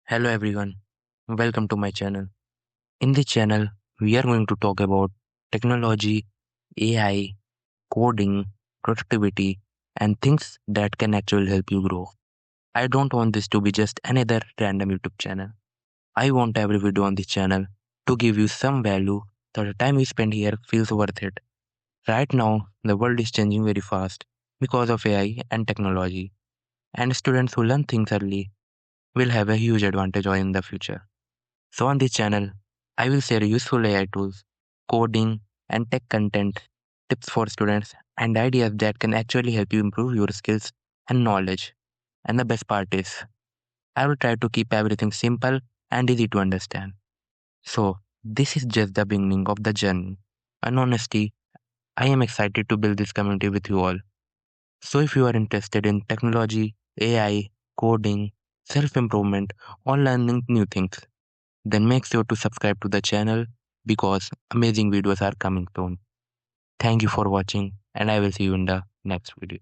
Hello everyone, welcome to my channel. In this channel, we are going to talk about technology, AI, coding, productivity, and things that can actually help you grow. I don't want this to be just another random YouTube channel. I want every video on this channel to give you some value so the time you spend here feels worth it. Right now, the world is changing very fast because of AI and technology, and students who learn things early will have a huge advantage in the future. So, on this channel, I will share useful AI tools, coding, and tech content, tips for students, and ideas that can actually help you improve your skills and knowledge. And the best part is, I will try to keep everything simple and easy to understand. So, this is just the beginning of the journey. And honestly, I am excited to build this community with you all. So, if you are interested in technology, AI, coding, self improvement, or learning new things, then make sure to subscribe to the channel because amazing videos are coming soon. Thank you for watching and I will see you in the next video.